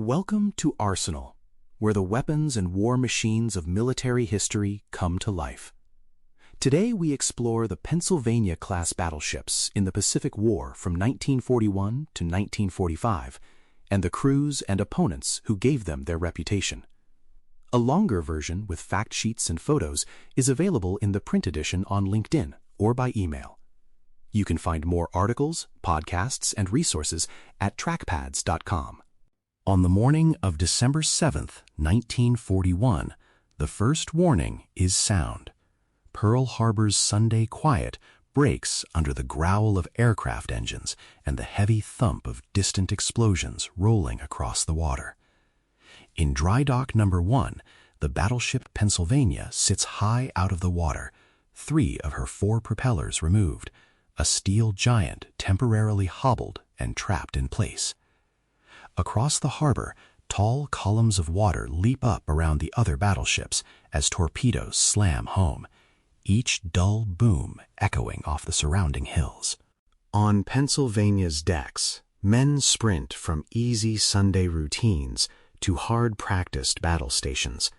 Welcome to Arsenal, where the weapons and war machines of military history come to life. Today we explore the Pennsylvania-class battleships in the Pacific War from 1941 to 1945, and the crews and opponents who gave them their reputation. A longer version with fact sheets and photos is available in the print edition on LinkedIn or by email. You can find more articles, podcasts, and resources at trackpads.com. On the morning of December 7th, 1941, the first warning is sound. Pearl Harbor's Sunday quiet breaks under the growl of aircraft engines and the heavy thump of distant explosions rolling across the water. In dry dock number 1, the battleship Pennsylvania sits high out of the water, 3 of her 4 propellers removed, a steel giant temporarily hobbled and trapped in place. Across the harbor, tall columns of water leap up around the other battleships as torpedoes slam home, each dull boom echoing off the surrounding hills. On Pennsylvania's decks, men sprint from easy Sunday routines to hard-practiced battle stations.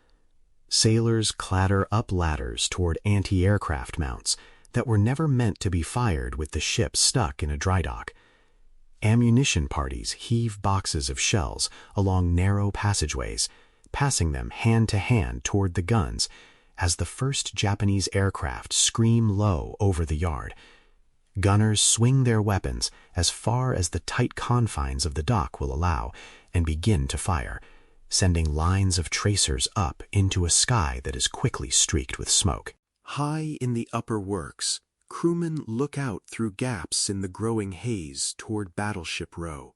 Sailors clatter up ladders toward anti-aircraft mounts that were never meant to be fired with the ship stuck in a dry dock. Ammunition parties heave boxes of shells along narrow passageways, passing them hand to hand toward the guns as the first Japanese aircraft scream low over the yard. Gunners swing their weapons as far as the tight confines of the dock will allow and begin to fire, sending lines of tracers up into a sky that is quickly streaked with smoke. High in the upper works, crewmen look out through gaps in the growing haze toward Battleship Row.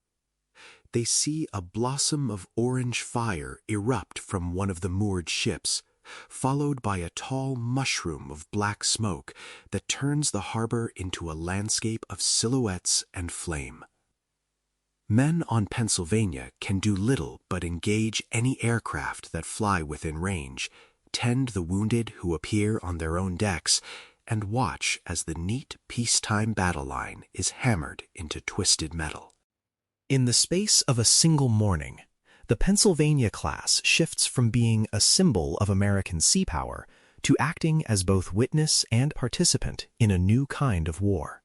They see a blossom of orange fire erupt from one of the moored ships, followed by a tall mushroom of black smoke that turns the harbor into a landscape of silhouettes and flame. Men on Pennsylvania can do little but engage any aircraft that fly within range, tend the wounded who appear on their own decks, and watch as the neat peacetime battle line is hammered into twisted metal. In the space of a single morning, the Pennsylvania class shifts from being a symbol of American sea power to acting as both witness and participant in a new kind of war.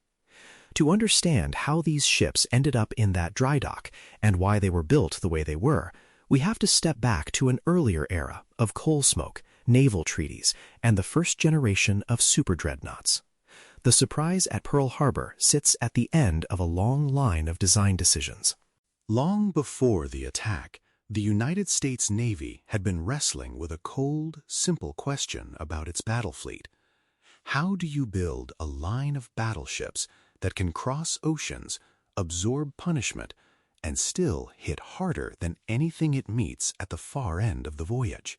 To understand how these ships ended up in that dry dock and why they were built the way they were, we have to step back to an earlier era of coal smoke, naval treaties, and the first generation of super dreadnoughts. The surprise at Pearl Harbor sits at the end of a long line of design decisions. Long before the attack, the United States Navy had been wrestling with a cold, simple question about its battle fleet. How do you build a line of battleships that can cross oceans, absorb punishment, and still hit harder than anything it meets at the far end of the voyage?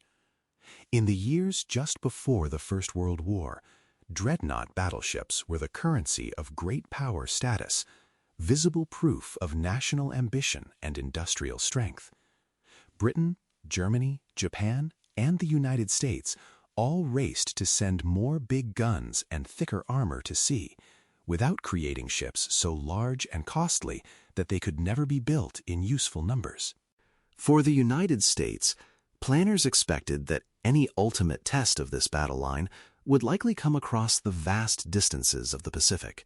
In the years just before the First World War, dreadnought battleships were the currency of great power status, visible proof of national ambition and industrial strength. Britain, Germany, Japan, and the United States all raced to send more big guns and thicker armor to sea, without creating ships so large and costly that they could never be built in useful numbers. For the United States, planners expected that any ultimate test of this battle line would likely come across the vast distances of the Pacific.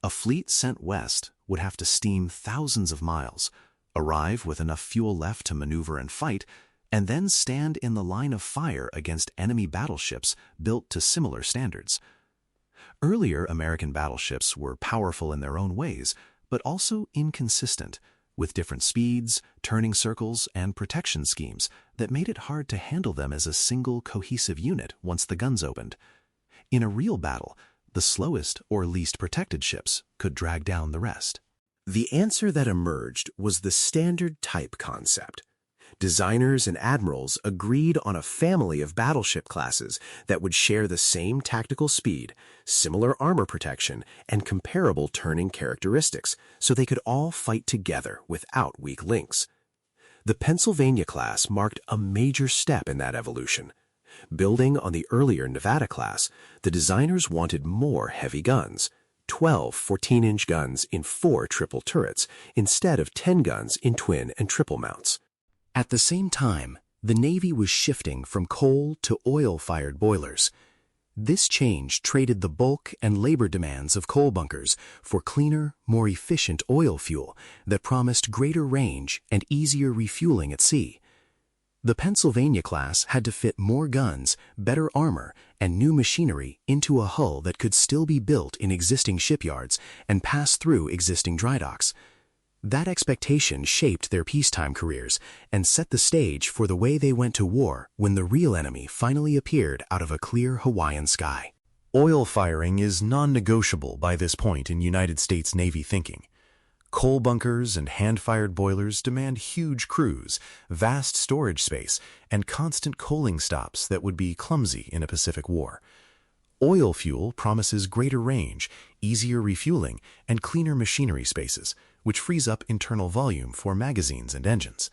A fleet sent west would have to steam thousands of miles, arrive with enough fuel left to maneuver and fight, and then stand in the line of fire against enemy battleships built to similar standards. Earlier American battleships were powerful in their own ways, but also inconsistent, with different speeds, turning circles, and protection schemes that made it hard to handle them as a single cohesive unit once the guns opened. In a real battle, the slowest or least protected ships could drag down the rest. The answer that emerged was the standard type concept. Designers and admirals agreed on a family of battleship classes that would share the same tactical speed, similar armor protection, and comparable turning characteristics, so they could all fight together without weak links. The Pennsylvania class marked a major step in that evolution. Building on the earlier Nevada class, the designers wanted more heavy guns, 12 14-inch guns in 4 triple turrets instead of 10 guns in twin and triple mounts. At the same time, the Navy was shifting from coal to oil-fired boilers. This change traded the bulk and labor demands of coal bunkers for cleaner, more efficient oil fuel that promised greater range and easier refueling at sea. The Pennsylvania class had to fit more guns, better armor, and new machinery into a hull that could still be built in existing shipyards and pass through existing dry docks. That expectation shaped their peacetime careers and set the stage for the way they went to war when the real enemy finally appeared out of a clear Hawaiian sky. Oil firing is non-negotiable by this point in United States Navy thinking. Coal bunkers and hand-fired boilers demand huge crews, vast storage space, and constant coaling stops that would be clumsy in a Pacific War. Oil fuel promises greater range, easier refueling, and cleaner machinery spaces, which frees up internal volume for magazines and engines.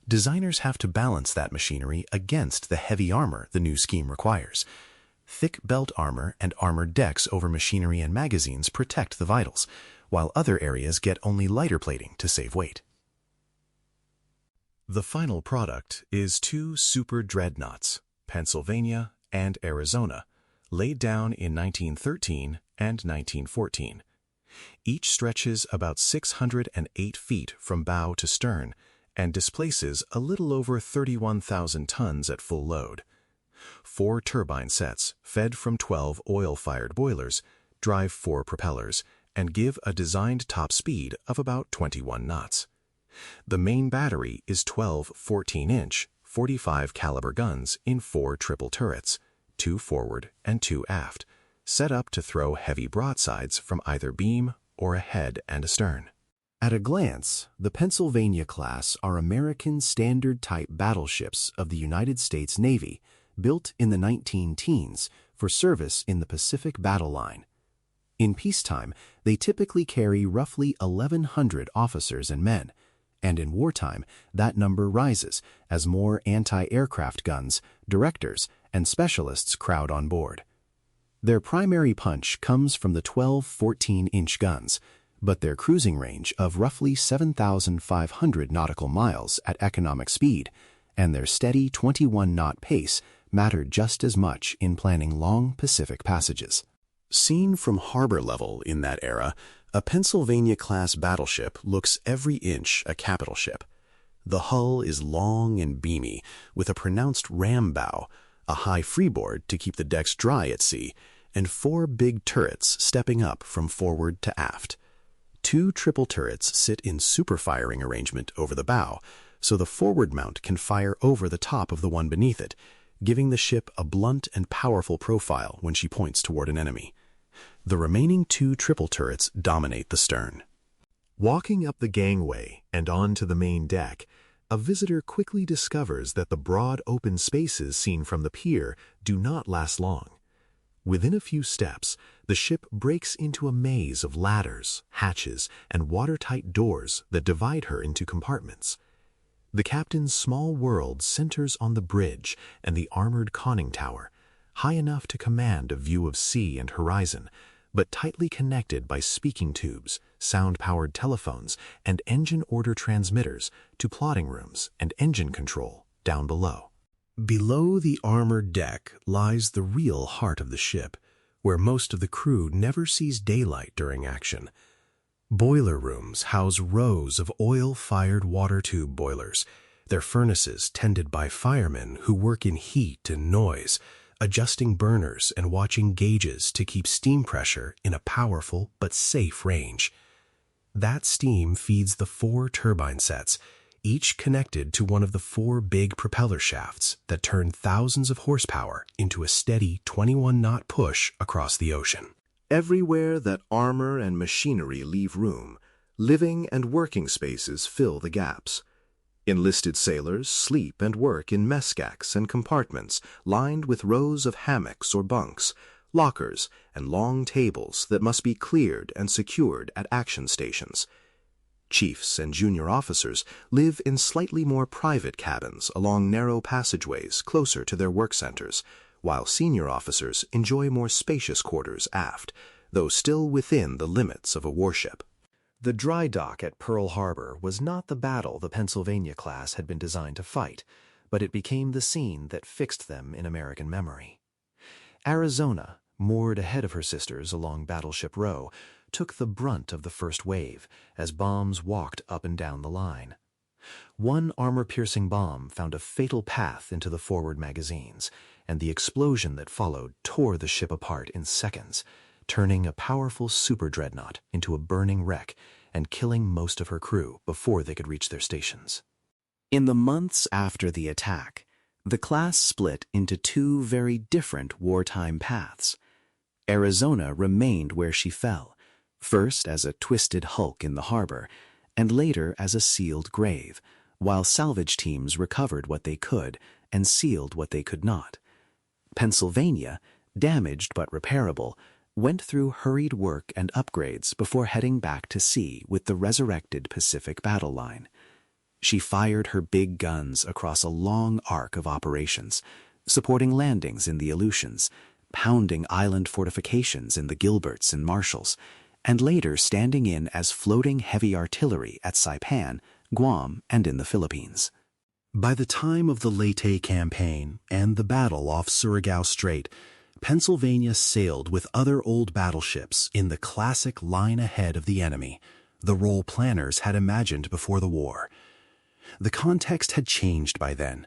Designers have to balance that machinery against the heavy armor the new scheme requires. Thick belt armor and armored decks over machinery and magazines protect the vitals, while other areas get only lighter plating to save weight. The final product is two super dreadnoughts, Pennsylvania and Arizona, laid down in 1913 and 1914. Each stretches about 608 feet from bow to stern and displaces a little over 31,000 tons at full load. 4 turbine sets, fed from 12 oil-fired boilers, drive 4 propellers and give a designed top speed of about 21 knots. The main battery is 12 14-inch, 45 caliber guns in 4 triple turrets, 2 forward and 2 aft, set up to throw heavy broadsides from either beam or ahead and astern. At a glance, the Pennsylvania class are American standard-type battleships of the United States Navy, built in the 19-teens for service in the Pacific Battle Line. In peacetime, they typically carry roughly 1,100 officers and men, and in wartime, that number rises as more anti-aircraft guns, directors, and specialists crowd on board. Their primary punch comes from the 12 14-inch guns, but their cruising range of roughly 7,500 nautical miles at economic speed and their steady 21-knot pace mattered just as much in planning long Pacific passages. Seen from harbor level in that era, a Pennsylvania-class battleship looks every inch a capital ship. The hull is long and beamy, with a pronounced ram bow, a high freeboard to keep the decks dry at sea, and 4 big turrets stepping up from forward to aft. 2 triple turrets sit in super-firing arrangement over the bow, so the forward mount can fire over the top of the one beneath it, giving the ship a blunt and powerful profile when she points toward an enemy. The remaining 2 triple turrets dominate the stern. Walking up the gangway and onto the main deck, a visitor quickly discovers that the broad open spaces seen from the pier do not last long. Within a few steps, the ship breaks into a maze of ladders, hatches, and watertight doors that divide her into compartments. The captain's small world centers on the bridge and the armored conning tower, high enough to command a view of sea and horizon, but tightly connected by speaking tubes, sound-powered telephones, and engine order transmitters to plotting rooms and engine control down below. Below the armored deck lies the real heart of the ship, where most of the crew never sees daylight during action. Boiler rooms house rows of oil-fired water tube boilers, their furnaces tended by firemen who work in heat and noise, adjusting burners and watching gauges to keep steam pressure in a powerful but safe range. That steam feeds the 4 turbine sets, each connected to one of the 4 big propeller shafts that turn thousands of horsepower into a steady 21-knot push across the ocean. Everywhere that armor and machinery leave room, living and working spaces fill the gaps. Enlisted sailors sleep and work in mess stacks and compartments lined with rows of hammocks or bunks, lockers, and long tables that must be cleared and secured at action stations. Chiefs and junior officers live in slightly more private cabins along narrow passageways closer to their work centers, while senior officers enjoy more spacious quarters aft, though still within the limits of a warship. The dry dock at Pearl Harbor was not the battle the Pennsylvania class had been designed to fight, but it became the scene that fixed them in American memory. Arizona, moored ahead of her sisters along Battleship Row, took the brunt of the first wave as bombs walked up and down the line. One armor-piercing bomb found a fatal path into the forward magazines, and the explosion that followed tore the ship apart in seconds, turning a powerful super dreadnought into a burning wreck and killing most of her crew before they could reach their stations. In the months after the attack, the class split into two very different wartime paths. Arizona remained where she fell, first as a twisted hulk in the harbor, and later as a sealed grave, while salvage teams recovered what they could and sealed what they could not. Pennsylvania, damaged but repairable, went through hurried work and upgrades before heading back to sea with the resurrected Pacific Battle Line. She fired her big guns across a long arc of operations, supporting landings in the Aleutians, pounding island fortifications in the Gilberts and Marshalls, and later standing in as floating heavy artillery at Saipan, Guam, and in the Philippines. By the time of the Leyte campaign and the battle off Surigao Strait, Pennsylvania sailed with other old battleships in the classic line ahead of the enemy, the role planners had imagined before the war. The context had changed by then.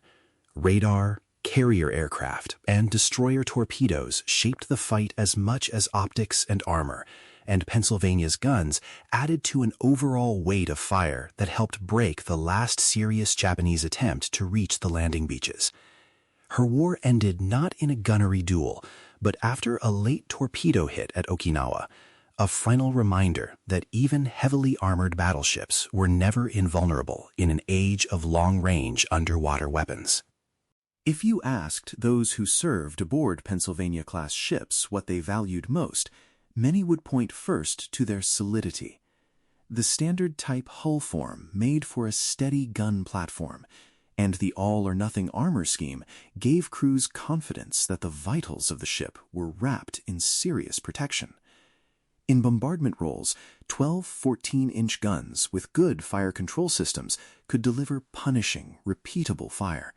Radar, carrier aircraft, and destroyer torpedoes shaped the fight as much as optics and armor, and Pennsylvania's guns added to an overall weight of fire that helped break the last serious Japanese attempt to reach the landing beaches. Her war ended not in a gunnery duel, but after a late torpedo hit at Okinawa, a final reminder that even heavily armored battleships were never invulnerable in an age of long-range underwater weapons. If you asked those who served aboard Pennsylvania-class ships what they valued most, many would point first to their solidity. The standard-type hull form made for a steady gun platform, and the all-or-nothing armor scheme gave crews confidence that the vitals of the ship were wrapped in serious protection. In bombardment roles, 12 14-inch guns with good fire control systems could deliver punishing, repeatable fire.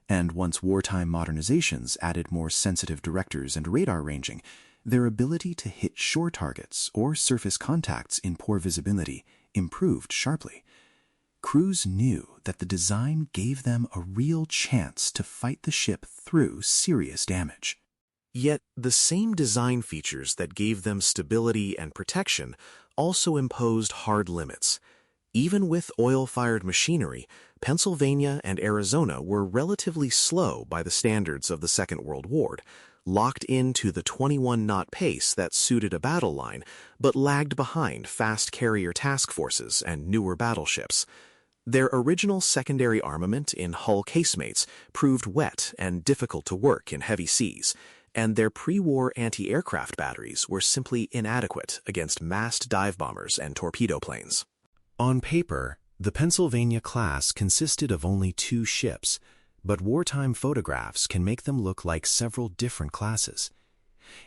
And once wartime modernizations added more sensitive directors and radar ranging, their ability to hit shore targets or surface contacts in poor visibility improved sharply. Crews knew that the design gave them a real chance to fight the ship through serious damage. Yet, the same design features that gave them stability and protection also imposed hard limits. Even with oil-fired machinery, Pennsylvania and Arizona were relatively slow by the standards of the Second World War, locked into the 21-knot pace that suited a battle line, but lagged behind fast carrier task forces and newer battleships. Their original secondary armament in hull casemates proved wet and difficult to work in heavy seas, and their pre-war anti-aircraft batteries were simply inadequate against massed dive bombers and torpedo planes. On paper, the Pennsylvania class consisted of only 2 ships, but wartime photographs can make them look like several different classes.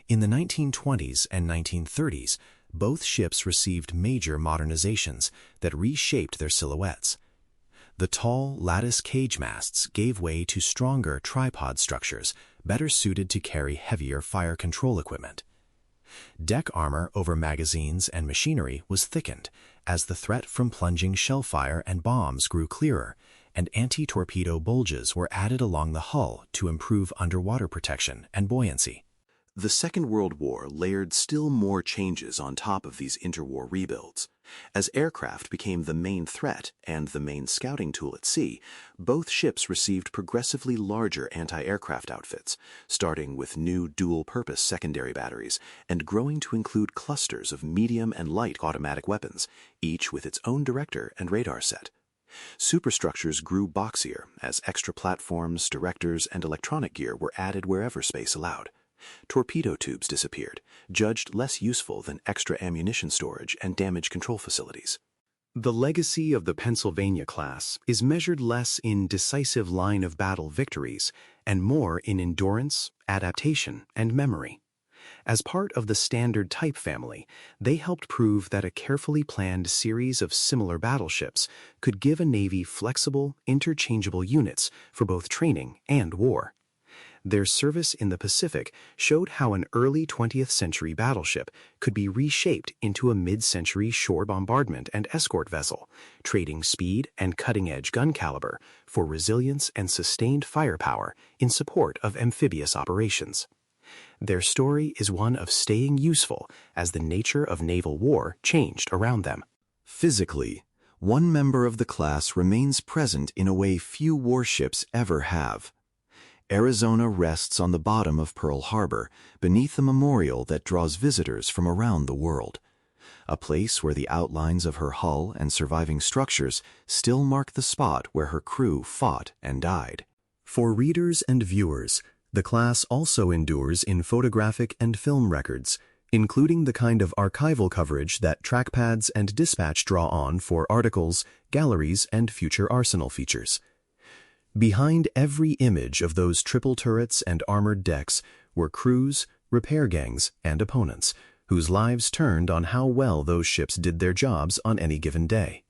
In the 1920s and 1930s, both ships received major modernizations that reshaped their silhouettes. The tall, lattice cage masts gave way to stronger tripod structures, better suited to carry heavier fire control equipment. Deck armor over magazines and machinery was thickened as the threat from plunging shell fire and bombs grew clearer, and anti-torpedo bulges were added along the hull to improve underwater protection and buoyancy. The Second World War layered still more changes on top of these interwar rebuilds. As aircraft became the main threat and the main scouting tool at sea, both ships received progressively larger anti-aircraft outfits, starting with new dual-purpose secondary batteries and growing to include clusters of medium and light automatic weapons, each with its own director and radar set. Superstructures grew boxier as extra platforms, directors, and electronic gear were added wherever space allowed. Torpedo tubes disappeared, judged less useful than extra ammunition storage and damage control facilities. The legacy of the Pennsylvania class is measured less in decisive line of battle victories and more in endurance, adaptation, and memory. As part of the standard type family, they helped prove that a carefully planned series of similar battleships could give a navy flexible, interchangeable units for both training and war. Their service in the Pacific showed how an early 20th century battleship could be reshaped into a mid-century shore bombardment and escort vessel, trading speed and cutting-edge gun caliber for resilience and sustained firepower in support of amphibious operations. Their story is one of staying useful as the nature of naval war changed around them. Physically, one member of the class remains present in a way few warships ever have. Arizona rests on the bottom of Pearl Harbor, beneath a memorial that draws visitors from around the world. A place where the outlines of her hull and surviving structures still mark the spot where her crew fought and died. For readers and viewers, the class also endures in photographic and film records, including the kind of archival coverage that trackpads and dispatch draw on for articles, galleries, and future arsenal features. Behind every image of those triple turrets and armored decks were crews, repair gangs, and opponents, whose lives turned on how well those ships did their jobs on any given day.